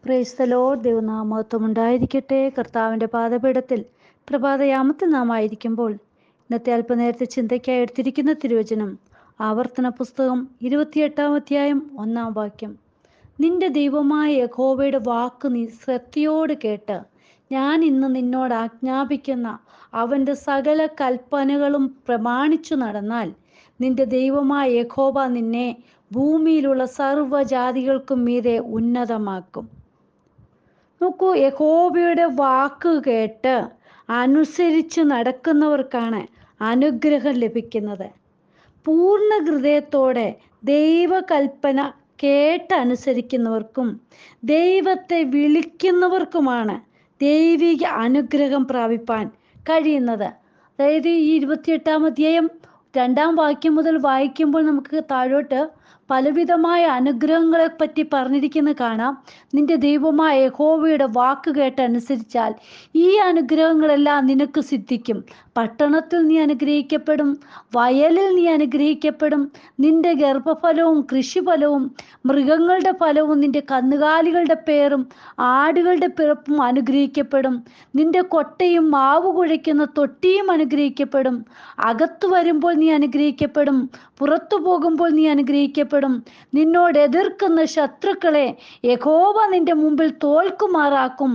Praise the Lord. ദൈവനാമത്വം ഉണ്ടായിരിക്കട്ടെ. കർത്താവിൻ്റെ പാദപീഠത്തിൽ പ്രഭാതയാമത്തിൽ നാം ആയിരിക്കുമ്പോൾ ഇന്നത്തെ അല്പനേരത്തെ ചിന്തയ്ക്കായി എടുത്തിരിക്കുന്ന തിരുവചനം ആവർത്തന പുസ്തകം 28-ാം അധ്യായം 1-ാം വാക്യം. നിന്റെ ദൈവമായ യഹോവയുടെ വാക്ക് നീ ശ്രദ്ധയോട് കേട്ട് ഞാൻ ഇന്ന് നിന്നോട് ആജ്ഞാപിക്കുന്ന അവൻ്റെ സകല കൽപ്പനകളും പ്രമാണിച്ചു നടന്നാൽ നിന്റെ ദൈവമായ യഹോവ നിന്നെ ഭൂമിയിലുള്ള സർവ്വജാതികൾക്കും മീതെ ഉന്നതമാക്കും. നോക്കൂ, യഹോവയുടെ വാക്ക് കേട്ട് അനുസരിച്ച് നടക്കുന്നവർക്കാണ് അനുഗ്രഹം ലഭിക്കുന്നത്. പൂർണ്ണ ഹൃദയത്തോടെ ദൈവകൽപ്പന കേട്ടനുസരിക്കുന്നവർക്കും ദൈവത്തെ വിളിക്കുന്നവർക്കുമാണ് ദൈവിക അനുഗ്രഹം പ്രാപിപ്പാൻ കഴിയുന്നത്. അതായത് ഈ 28-ാം അധ്യായം 2-ാം വാക്യം മുതൽ വായിക്കുമ്പോൾ നമുക്ക് താഴോട്ട് പലവിധമായ അനുഗ്രഹങ്ങളെ പറ്റി പറഞ്ഞിരിക്കുന്നത് കാണാം. നിന്റെ ദൈവമായ യഹോവയുടെ വാക്ക് കേട്ടനുസരിച്ചാൽ ഈ അനുഗ്രഹങ്ങളെല്ലാം നിനക്ക് സിദ്ധിക്കും. പട്ടണത്തിൽ നീ അനുഗ്രഹിക്കപ്പെടും, വയലിൽ നീ അനുഗ്രഹിക്കപ്പെടും, നിന്റെ ഗർഭഫലവും കൃഷിഫലവും മൃഗങ്ങളുടെ ഫലവും നിന്റെ കന്നുകാലികളുടെ പേരും ആടുകളുടെ പിറപ്പും അനുഗ്രഹിക്കപ്പെടും. നിന്റെ കൊട്ടയും മാവ് കുഴയ്ക്കുന്ന തൊട്ടിയും അനുഗ്രഹിക്കപ്പെടും. അകത്തു വരുമ്പോൾ നീ അനുഗ്രഹിക്കപ്പെടും, പുറത്തു പോകുമ്പോൾ നീ അനുഗ്രഹിക്കപ്പെടും. നിന്നോട് എതിർക്കുന്ന ശത്രുക്കളെ യഹോവ നിന്റെ മുമ്പിൽ തോൽക്കുമാറാക്കും.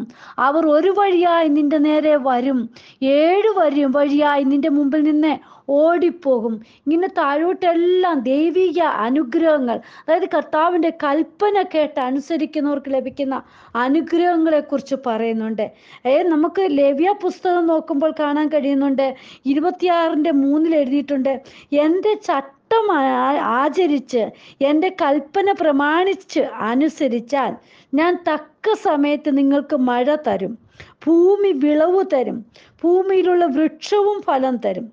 അവർ ഒരു വഴിയായി നിന്റെ നേരെ വരും, 7 വഴിയായി നിന്റെ മുമ്പിൽ നിന്ന് ഓടിപ്പോകും. ഇങ്ങനെ താഴോട്ടെല്ലാം ദൈവിക അനുഗ്രഹങ്ങൾ, അതായത് കർത്താവിൻ്റെ കൽപ്പന കേട്ട് അനുസരിക്കുന്നവർക്ക് ലഭിക്കുന്ന അനുഗ്രഹങ്ങളെ കുറിച്ച് പറയുന്നുണ്ട്. നമുക്ക് ലേവ്യ പുസ്തകം നോക്കുമ്പോൾ കാണാൻ കഴിയുന്നുണ്ട്. 26-3 എഴുതിയിട്ടുണ്ട്, എൻ്റെ ചട്ടം ആചരിച്ച് എൻ്റെ കൽപ്പന പ്രമാണിച്ച് അനുസരിച്ചാൽ ഞാൻ തക്ക സമയത്ത് നിങ്ങൾക്ക് മഴ തരും, ഭൂമി വിളവ് തരും, ഭൂമിയിലുള്ള വൃക്ഷവും ഫലം തരും.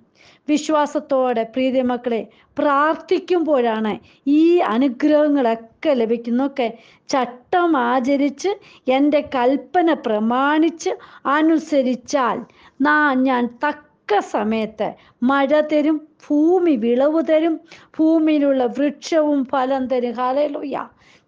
വിശ്വാസത്തോടെ പ്രീതി മക്കളെ പ്രാർത്ഥിക്കുമ്പോഴാണ് ഈ അനുഗ്രഹങ്ങളൊക്കെ ലഭിക്കുന്നതൊക്കെ. ചട്ടം ആചരിച്ച് എൻ്റെ കൽപ്പന പ്രമാണിച്ച് അനുസരിച്ചാൽ ഞാൻ തക്ക സമയത്ത് മഴ തരും, ഭൂമി വിളവ് തരും, ഭൂമിയിലുള്ള വൃക്ഷവും ഫലം തരും. ഹല്ലേലൂയ.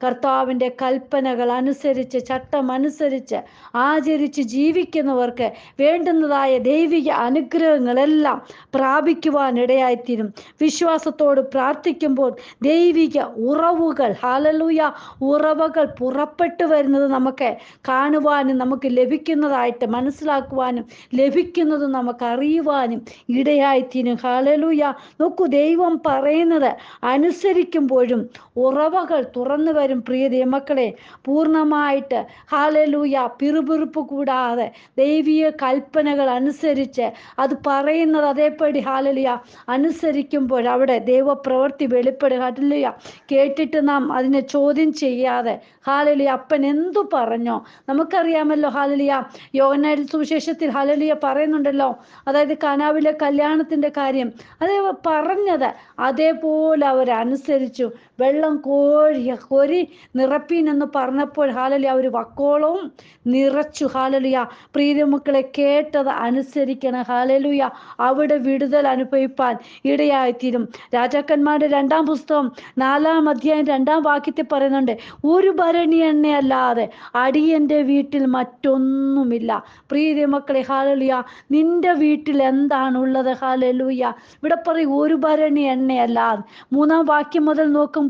കർത്താവിൻ്റെ കൽപ്പനകൾ അനുസരിച്ച് ചട്ടം അനുസരിച്ച് ആചരിച്ച് ജീവിക്കുന്നവർക്ക് വേണ്ടുന്നതായ ദൈവിക അനുഗ്രഹങ്ങളെല്ലാം പ്രാപിക്കുവാനിടയായിത്തീരും. വിശ്വാസത്തോട് പ്രാർത്ഥിക്കുമ്പോൾ ദൈവിക ഉറവുകൾ, ഹല്ലേലൂയ, ഉറവകൾ പുറപ്പെട്ടു വരുന്നത് നമുക്ക് കാണുവാനും നമുക്ക് ലഭിക്കുന്നതായിട്ട് മനസ്സിലാക്കുവാനും ലഭിക്കുന്നതും നമുക്ക് അറിയുവാനും ഇടയായിത്തീരും. ഹല്ലേലൂയ. നോക്കൂ, ദൈവം പറയുന്നത് അനുസരിക്കുമ്പോഴും ഉറവകൾ തുറന്നു വരും. പ്രിയ ദൈവമക്കളെ, പൂർണ്ണമായിട്ട് ഹല്ലേലൂയ പിറുപിറുപ്പ് കൂടാതെ ദൈവിക കൽപ്പനകൾ അനുസരിച്ച് അത് പറയുന്നത് അതേപടി ഹല്ലേലൂയ അനുസരിക്കുമ്പോൾ അവിടെ ദൈവപ്രവൃത്തി വെളിപ്പെടുക. ഹല്ലേലൂയ. കേട്ടിട്ട് നാം അതിനെ ചോദ്യം ചെയ്യാതെ ഹല്ലേലൂയ അപ്പൻ എന്തു പറഞ്ഞോ നമുക്കറിയാമല്ലോ. ഹല്ലേലൂയ യോഹന്നാൻ സുവിശേഷത്തിൽ ഹല്ലേലൂയ പറയുന്നുണ്ടല്ലോ, അതായത് കനാവിലെ കല്യാണത്തിൻ്റെ കാര്യം. അത് പറഞ്ഞത് അതേപോലെ അവരനുസരിച്ചു. വെള്ളം കോരി നിറപ്പീൻ എന്ന് പറഞ്ഞപ്പോൾ ഹല്ലേലൂയ അവർ വക്കോളവും നിറച്ചു. ഹല്ലേലൂയ. പ്രിയമക്കളെ, കേട്ടത് അനുസരിക്കണം. ഹല്ലേലൂയ. അവിടെ വിടുതൽ അനുഭവിപ്പാൻ ഇടയായിത്തീരും. രാജാക്കന്മാരുടെ 2-ാം പുസ്തകം 4-ാം അധ്യായം 2-ാം വാക്യത്തിൽ പറയുന്നുണ്ട്, ഒരു ഭരണി എണ്ണയല്ലാതെ അടിയൻ്റെ വീട്ടിൽ മറ്റൊന്നുമില്ല. പ്രിയമക്കളെ, ഹല്ലേലൂയ നിന്റെ വീട്ടിൽ എന്താണുള്ളത്? ഹല്ലേലൂയ. ഇവിടെ പറയും ഒരു ഭരണി എണ്ണയല്ലാതെ. 3-ാം വാക്യം മുതൽ നോക്കുമ്പോൾ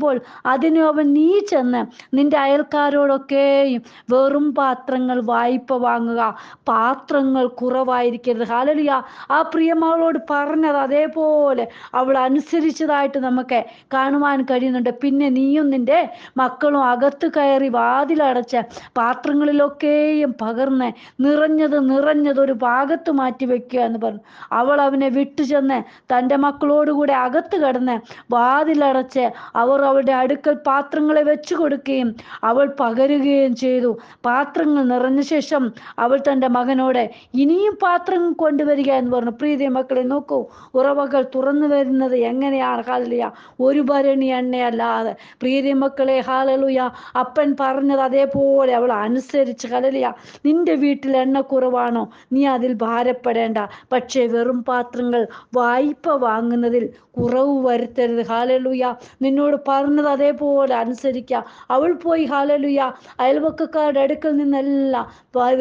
അതിന് അവൻ നീ ചെന്ന് നിന്റെ അയൽക്കാരോടൊക്കെയും വെറും പാത്രങ്ങൾ വായ്പ വാങ്ങുക, പാത്രങ്ങൾ കുറവായിരിക്കരുത്. ഹല്ലേലൂയ. ആ പ്രിയമകളോട് പറഞ്ഞത് അതേപോലെ അവൾ അനുസരിച്ചതായിട്ട് നമുക്ക് കാണുവാൻ കഴിയുന്നുണ്ട്. പിന്നെ നീയും നിന്റെ മക്കളും അകത്ത് കയറി വാതിലടച്ച് പാത്രങ്ങളിലൊക്കെയും പകർന്ന് നിറഞ്ഞത് ഒരു ഭാഗത്ത് മാറ്റി വെക്കുക എന്ന് പറഞ്ഞു. അവൾ അവനെ വിട്ടുചെന്ന് തൻ്റെ മക്കളോടുകൂടെ അകത്ത് കടന്ന് വാതിലടച്ച് അവർ അവളുടെ അടുക്കൽ പാത്രങ്ങളെ വെച്ചു കൊടുക്കുകയും അവൾ പകരുകയും ചെയ്തു. പാത്രങ്ങൾ നിറഞ്ഞ ശേഷം അവൾ തൻ്റെ മകനോട് ഇനിയും പാത്രങ്ങൾ കൊണ്ടുവരിക എന്ന് പറഞ്ഞു. പ്രീതി മക്കളെ, നോക്കൂ, ഉറവകൾ തുറന്നു വരുന്നത് എങ്ങനെയാണ്? ഹല്ലേലൂയ ഒരു ഭരണി എണ്ണയല്ലാതെ. പ്രീതി മക്കളെ, ഹല്ലേലൂയ അപ്പൻ പറഞ്ഞത് അതേപോലെ അവൾ അനുസരിച്ച്. ഹല്ലേലൂയ. നിന്റെ വീട്ടിൽ എണ്ണ കുറവാണോ? നീ അതിൽ ഭാരപ്പെടേണ്ട. പക്ഷേ വെറും പാത്രങ്ങൾ വായ്പ വാങ്ങുന്നതിൽ കുറവ് വരുത്തരുത്. ഹല്ലേലൂയ. നിന്നോട് പറഞ്ഞത് അതേപോലെ അനുസരിക്കുക. അവൾ പോയി ഹല്ലേലൂയ അയൽവക്കക്കാരുടെ അടുക്കൽ നിന്നെല്ലാം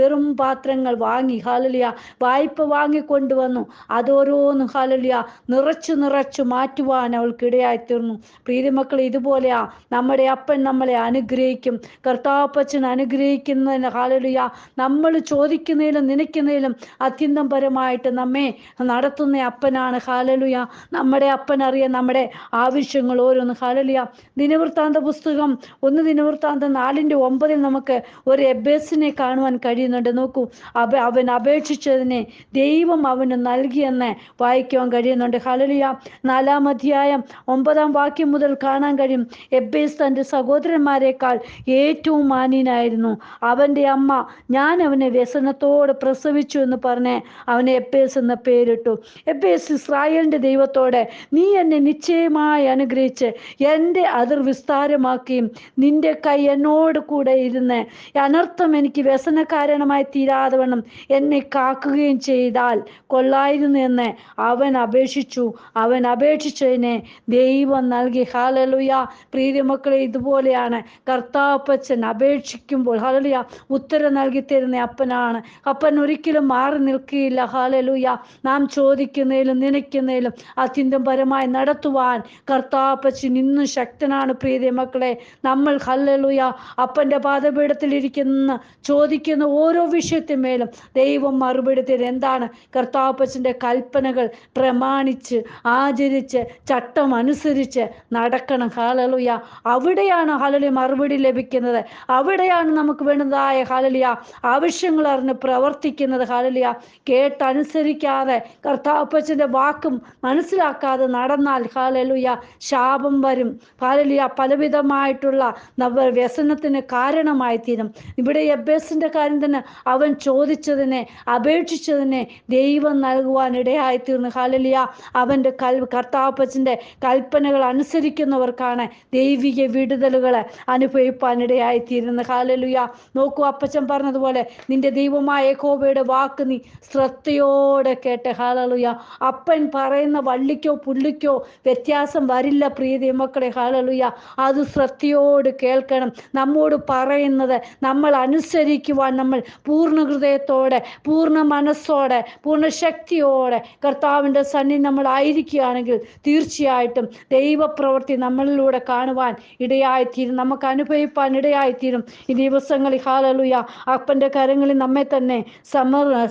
വെറും പാത്രങ്ങൾ വാങ്ങി ഹല്ലേലൂയ വായ്പ വാങ്ങിക്കൊണ്ടുവന്നു. അതോരോന്നും ഹല്ലേലൂയ നിറച്ചു മാറ്റുവാൻ അവൾക്കിടയായി തീർന്നു. പ്രീതിമക്കൾ, ഇതുപോലെയാ നമ്മുടെ അപ്പൻ നമ്മളെ അനുഗ്രഹിക്കും. കർത്താപ്പച്ചൻ അനുഗ്രഹിക്കുന്നതിന് ഹല്ലേലൂയ നമ്മൾ ചോദിക്കുന്നതിലും നനയ്ക്കുന്നതിലും അത്യന്തം പരമായിട്ട് നമ്മെ നടത്തുന്ന അപ്പനാണ്. ഹല്ലേലൂയ നമ്മുടെ അപ്പൻ അറിയാം നമ്മുടെ ആവശ്യങ്ങൾ ഓരോന്ന്. ഹല്ലേലൂയ ദിനവൃത്താന്ത പുസ്തകം 1 ദിനവൃത്താന്തം 4:9 നമുക്ക് ഒരു എബേസിനെ കാണുവാൻ കഴിയുന്നുണ്ട്. നോക്കൂ, അവൻ അപേക്ഷിച്ചതിനെ ദൈവം അവന് നൽകിയെന്ന് വായിക്കുവാൻ കഴിയുന്നുണ്ട്. ഹല്ലേലൂയ 4-ാം അധ്യായം 9-ാം വാക്യം മുതൽ കാണാൻ കഴിയും. എബേസ് തൻ്റെ സഹോദരന്മാരെക്കാൾ ഏറ്റവും മാന്യനായിരുന്നു. അവൻ്റെ അമ്മ ഞാൻ അവനെ വ്യസനത്തോടെ പ്രസവിച്ചു എന്ന് പറഞ്ഞ് അവനെ എബേസ് എന്ന പേരിട്ടു. എബേസ് ഇസ്രായേലിൻ്റെ ദൈവത്തോടെ നീ എന്നെ നിശ്ചയമായി അനുഗ്രഹിച്ച് എൻ്റെ അതിർ വിസ്താരമാക്കുകയും നിന്റെ കൈ എന്നോട് കൂടെ ഇരുന്ന് അനർത്ഥം എനിക്ക് വ്യസന കാരണമായി തീരാതെ വണ്ണം എന്നെ കാക്കുകയും ചെയ്താൽ കൊള്ളായിരുന്നു എന്ന് അവൻ അപേക്ഷിച്ചു. അവൻ അപേക്ഷിച്ചതിനെ ദൈവം നൽകി. ഹല്ലേലൂയ പ്രീതിമക്കളെ, ഇതുപോലെയാണ് കർത്താപ്പച്ചൻ അപേക്ഷിക്കുമ്പോൾ ഹല്ലേലൂയ ഉത്തരം നൽകി തരുന്ന അപ്പനാണ്. അപ്പൻ ഒരിക്കലും മാറി നിൽക്കുകയില്ല. ഹല്ലേലൂയ നാം ചോദിക്കുന്നതിലും നനയ്ക്കുന്നതിലും അത്യന്തം പരമായി നടത്തുവാൻ കർത്താപ്പച്ചൻ ഇന്നും ശക്തനാണ്. പ്രീതിമക്കളെ, നമ്മൾ ഹല്ലേലൂയ അപ്പൻ്റെ പാദപീഠത്തിൽ ഇരിക്കുന്ന ചോദിക്കുന്ന ഓരോ വിഷയത്തിന്മേലും ദൈവം മറുപടി തരും. എന്താണ്? കർത്താപ്പച്ചൻ്റെ കൽപ്പനകൾ പ്രമാണിച്ച് ആചരിച്ച് ചട്ടം അനുസരിച്ച് നടക്കണം. ഹല്ലേലൂയ അവിടെയാണ് ഹല്ലേലൂയ മറുപടി ലഭിക്കുന്നത്. അവിടെയാണ് നമുക്ക് വേണ്ടതായ ഹല്ലേലൂയ ആവശ്യങ്ങൾ അറിഞ്ഞ് പ്രവർത്തിക്കുന്നത്. ഹല്ലേലൂയ കേട്ടനുസരിക്കാതെ കർത്താപ്പച്ചൻ്റെ വാക്കും മനസ്സിലാക്കാതെ നടന്നാൽ ഹല്ലേലൂയ ശാപം വരും. ഹല്ലേലൂയ പലവിധമായിട്ടുള്ള വ്യസനത്തിന് കാരണമായി തീരും. ഇവിടെ എബേസിൻ്റെ കാര്യം തന്നെ അവൻ ചോദിച്ചതിനെ അപേക്ഷിച്ചതിനെ ദൈവം നൽകുവാൻ ഇടയായിത്തീർന്നു. ഹല്ലേലൂയ അവൻ്റെ കർത്താപ്പച്ചൻ്റെ കൽപ്പനകൾ അനുസരിക്കുന്നവർക്കാണ് ദൈവിക വിടുതലുകൾ അനുഭവിപ്പാൻ ഇടയായിത്തീരുന്നത്. ഹല്ലേലൂയ നോക്കൂ, അപ്പച്ചൻ പറഞ്ഞതുപോലെ നിന്റെ ദൈവമായ യഹോവയുടെ വാക്ക് നീ ശ്രദ്ധയോടെ കേട്ട്. ഹല്ലേലൂയ അപ്പൻ പറയുന്ന വള്ളിക്കോ പുള്ളിക്കോ വ്യത്യാസം വരില്ല പ്രിയ മക്കളെ. ഹല്ലേലൂയ അത് ശ്രദ്ധയോട് കേൾക്കണം. നമ്മോട് പറയുന്നത് നമ്മൾ അനുസരിക്കുവാൻ നമ്മൾ പൂർണ്ണ ഹൃദയത്തോടെ പൂർണ്ണ മനസ്സോടെ പൂർണ്ണ ശക്തിയോടെ കർത്താവിൻ്റെ സന്നിധി നമ്മൾ ആയിരിക്കുകയാണെങ്കിൽ തീർച്ചയായിട്ടും ദൈവപ്രവൃത്തി നമ്മളിലൂടെ കാണുവാൻ ഇടയായിത്തീരും, നമുക്ക് അനുഭവിപ്പാൻ ഇടയായിത്തീരും. ഈ ദിവസങ്ങളിൽ ഹല്ലേലൂയ അപ്പൻ്റെ കരങ്ങളിൽ നമ്മെ തന്നെ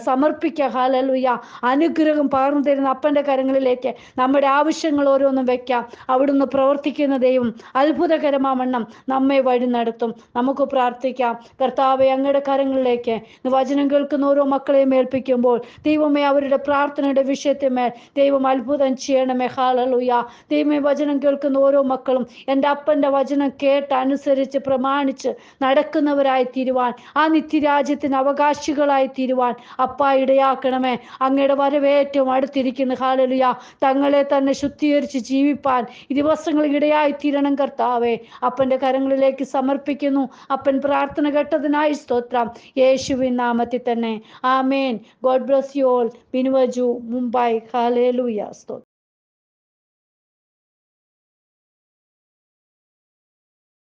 സമർപ്പിക്കുക. ഹല്ലേലൂയ അനുഗ്രഹം പകർന്നു തരുന്ന അപ്പൻ്റെ കരങ്ങളിലേക്ക് നമ്മുടെ ആവശ്യങ്ങൾ ഓരോന്നും വെക്കാം. അവിടുന്ന് പ്രവർത്തിക്കുന്ന ദൈവം അത്ഭുതകരമാവണ്ണം നമ്മെ വഴി നടത്തും. നമുക്ക് പ്രാർത്ഥിക്കാം. കർത്താവെ, അങ്ങയുടെ കരങ്ങളിലേക്ക് വചനം കേൾക്കുന്ന ഓരോ മക്കളെയും ഏൽപ്പിക്കുമ്പോൾ ദൈവമേ അവരുടെ പ്രാർത്ഥനയുടെ വിഷയത്തിന്മേൽ ദൈവം അത്ഭുതം ചെയ്യണമേ. ഹല്ലേലൂയ ദൈവമേ, വചനം കേൾക്കുന്ന ഓരോ മക്കളും എൻ്റെ അപ്പൻ്റെ വചനം കേട്ട് അനുസരിച്ച് പ്രമാണിച്ച് നടക്കുന്നവരായി തീരുവാൻ, ആ നിത്യരാജ്യത്തിന് അവകാശികളായി തീരുവാൻ അപ്പ ഇടയാക്കണമേ. അങ്ങയുടെ വരവേറ്റവും അടുത്തിരിക്കുന്നു. ഹല്ലേലൂയ തങ്ങളെ തന്നെ ശുദ്ധീകരിച്ച് ജീവിപ്പാൻ ഈ ദിവസങ്ങളിൽ ഇടയായി തീരണം. കർത്താവെ, അപ്പൻ്റെ കരങ്ങളിലേക്ക് സമർപ്പിക്കുന്നു. അപ്പൻ പ്രാർത്ഥന കേട്ടതിനായി സ്തോത്രം. യേശുവിൻ നാമത്തിൽ തന്നെ ആമേൻ. God bless you all. ബിനുവജു, മുംബൈ. ഹല്ലേലൂയ. സ്തോത്രം.